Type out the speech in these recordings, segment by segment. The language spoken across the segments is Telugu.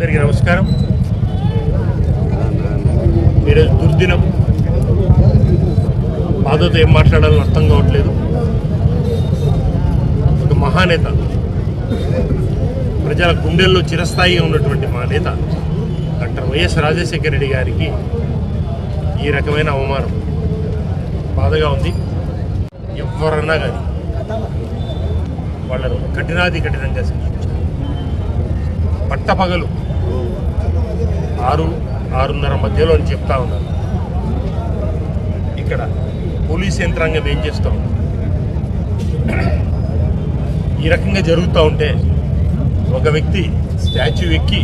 అందరికీ నమస్కారం. ఈరోజు దుర్దినం. బాధతో ఏం మాట్లాడాలో అర్థం కావట్లేదు. ఒక మహానేత, ప్రజల గుండెల్లో చిరస్థాయిగా ఉన్నటువంటి మా నేత డాక్టర్ వైఎస్ రాజశేఖర రెడ్డి గారికి ఈ రకమైన అవమానం బాధగా ఉంది. ఎవరన్నా కానీ వాళ్ళను కఠినంగా శిక్షించారు. పట్టపగలు 6-6:30 మధ్యలో అని చెప్తా ఉన్నారు. ఇక్కడ పోలీస్ యంత్రాంగం ఏం చేస్తూ ఉన్నారు? ఈ రకంగా జరుగుతూ ఉంటే ఒక వ్యక్తి స్టాచ్యూ ఎక్కి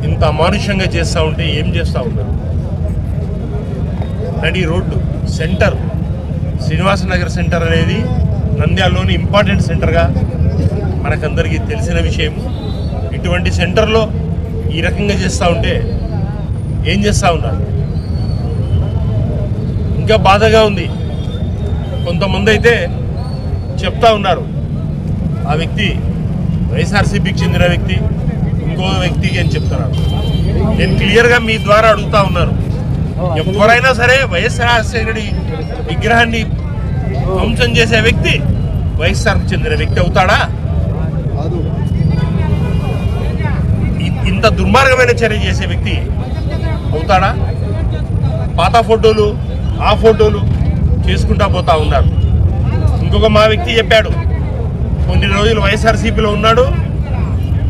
ఇంత అమానుషంగా చేస్తూ ఉంటే ఏం చేస్తూ ఉన్నారు? నడి రోడ్డు సెంటర్, శ్రీనివాసనగర్ సెంటర్ అనేది నంద్యాలలోని ఇంపార్టెంట్ సెంటర్గా మనకందరికీ తెలిసిన విషయం. ఇటువంటి సెంటర్లో ఈ రకంగా చేస్తూ ఉంటే ఏం చేస్తూ ఉన్నారు? ఇంకా బాధగా ఉంది. కొంతమంది అయితే చెప్తా ఉన్నారు ఆ వ్యక్తి వైఎస్ఆర్సీపీకి చెందిన వ్యక్తి, ఇంకో వ్యక్తికి అని చెప్తున్నారు. నేను క్లియర్గా మీ ద్వారా అడుగుతా ఉన్నాను, ఎవరైనా సరే వైఎస్ఆర్ రాజశేఖర విగ్రహాన్ని ధ్వంసం చేసే వ్యక్తి వైఎస్ఆర్కి చెందిన వ్యక్తి అవుతాడా? ఇంత దుర్మార్గమైన చర్య చేసే వ్యక్తి అవుతాడా? పాత ఫోటోలు, ఆ ఫోటోలు చేసుకుంటా పోతా ఉన్నారు. ఇంకొక మా వ్యక్తి చెప్పాడు, కొన్ని రోజులు వైఎస్ఆర్సీపీలో ఉన్నాడు,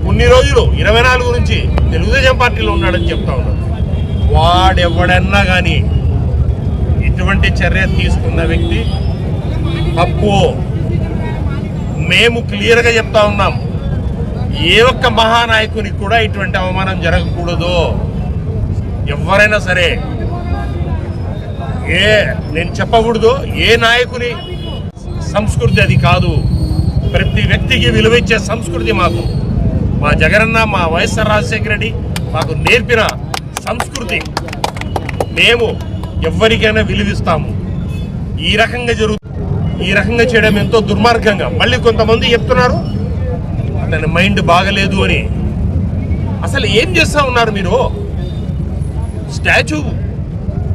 కొన్ని రోజులు 24 నుంచి తెలుగుదేశం పార్టీలో ఉన్నాడని చెప్తా ఉన్నాడు. వాడెవడన్నా కానీ ఇటువంటి చర్య తీసుకున్న వ్యక్తి తప్పు. మేము క్లియర్గా చెప్తా ఉన్నాం, ఏ ఒక్క మహానాయకునికి కూడా ఇటువంటి అవమానం జరగకూడదు. ఎవరైనా సరే నేను చెప్పకూడదు, ఏ నాయకుని సంస్కృతి అది కాదు. ప్రతి వ్యక్తికి విలువ ఇచ్చే సంస్కృతి మాకు, మా జగనన్న, మా వైఎస్ఆర్ రాజశేఖర రెడ్డి మాకు నేర్పిన సంస్కృతి. మేము ఎవరికైనా విలువిస్తాము. ఈ రకంగా చేయడం ఎంతో దుర్మార్గంగా. మళ్ళీ కొంతమంది చెప్తున్నారు అతని మైండ్ బాగలేదు అని. అసలు ఏం చేస్తూ ఉన్నారు మీరు? స్టాచ్యూ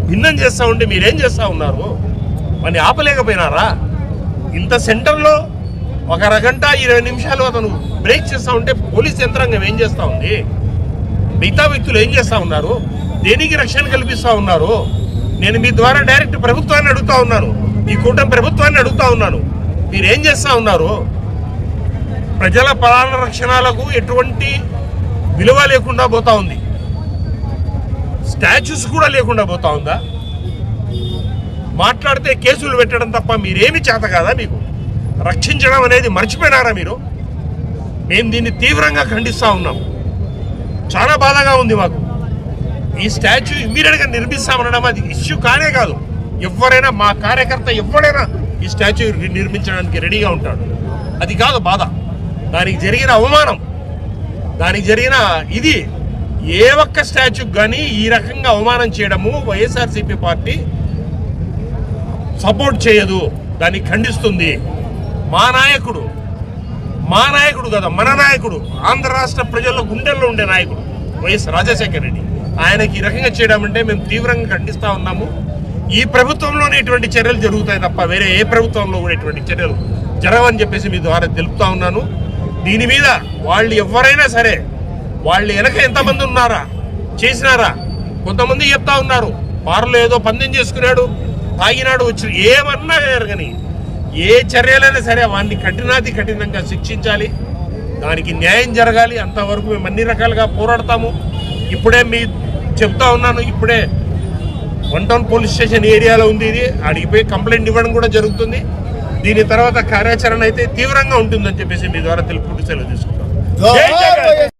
భిన్నం చేస్తూ ఉంటే మీరేం చేస్తూ ఉన్నారు? మరి ఆపలేకపోయినారా? ఇంత సెంటర్లో 1 గంట 20 నిమిషాలు అతను బ్రేక్ చేస్తూ ఉంటే పోలీస్ యంత్రాంగం ఏం చేస్తూ ఉంది? మిగతా వ్యక్తులు ఏం చేస్తూ ఉన్నారు? దేనికి రక్షణ కల్పిస్తూ ఉన్నారు? నేను మీ ద్వారా డైరెక్ట్ ప్రభుత్వాన్ని అడుగుతా ఉన్నాను, ఈ కూటమి ప్రభుత్వాన్ని అడుగుతా ఉన్నాను, మీరేం చేస్తూ ఉన్నారు? ప్రజల ప్రాణ రక్షణలకు ఎటువంటి విలువ లేకుండా పోతా ఉంది. స్టాచ్యూస్ కూడా లేకుండా పోతా ఉందా? మాట్లాడితే కేసులు పెట్టడం తప్ప మీరేమి చేత కాదా? మీకు రక్షించడం అనేది మర్చిపోయినారా మీరు? మేము దీన్ని తీవ్రంగా ఖండిస్తూ ఉన్నాం. చాలా బాధగా ఉంది మాకు. ఈ స్టాచ్యూ ఇమ్మీడియట్గా నిర్మిస్తామనడం అది ఇష్యూ కానే కాదు. ఎవరైనా, మా కార్యకర్త ఎవరైనా ఈ స్టాచ్యూ నిర్మించడానికి రెడీగా ఉంటాడు. అది కాదు బాధ. దానికి జరిగిన అవమానం, దానికి జరిగిన ఇది ఏ ఒక్క స్టాచ్యూకి కానీ ఈ రకంగా అవమానం చేయడము వైఎస్ఆర్సీపీ పార్టీ సపోర్ట్ చేయదు, దాన్ని ఖండిస్తుంది. మా నాయకుడు కదా, మన నాయకుడు, ఆంధ్ర రాష్ట్ర ప్రజల్లో గుండెల్లో ఉండే నాయకుడు వైఎస్ రాజశేఖర రెడ్డి, ఆయనకి ఈ రకంగా చేయడం అంటే మేము తీవ్రంగా ఖండిస్తూ ఉన్నాము. ఈ ప్రభుత్వంలోనే ఇటువంటి చర్యలు జరుగుతాయి తప్ప వేరే ఏ ప్రభుత్వంలో కూడా ఇటువంటి చర్యలు జరగవని చెప్పేసి మీ ద్వారా తెలుపుతా ఉన్నాను. దీని మీద వాళ్ళు ఎవరైనా సరే, వాళ్ళు వెనక ఎంతమంది ఉన్నారా, చేసినారా? కొంతమంది చెప్తా ఉన్నారు బారులో ఏదో పందెం చేసుకున్నాడు, తాగినాడు, వచ్చి ఏమన్నా కానీ ఏ చర్యలైనా సరే వాడిని కఠినంగా శిక్షించాలి, దానికి న్యాయం జరగాలి. అంతవరకు మేము అన్ని రకాలుగా పోరాడతాము. ఇప్పుడే చెప్తా ఉన్నాను, ఇప్పుడే 1 టౌన్ పోలీస్ స్టేషన్ ఏరియాలో ఉంది ఇది. అడిగిపోయి కంప్లైంట్ ఇవ్వడం కూడా జరుగుతుంది. దీని తర్వాత కార్యాచరణ అయితే తీవ్రంగా ఉంటుందని చెప్పేసి మీ ద్వారా తెలుపుకుంటూ సెలవు తీసుకుంటాం.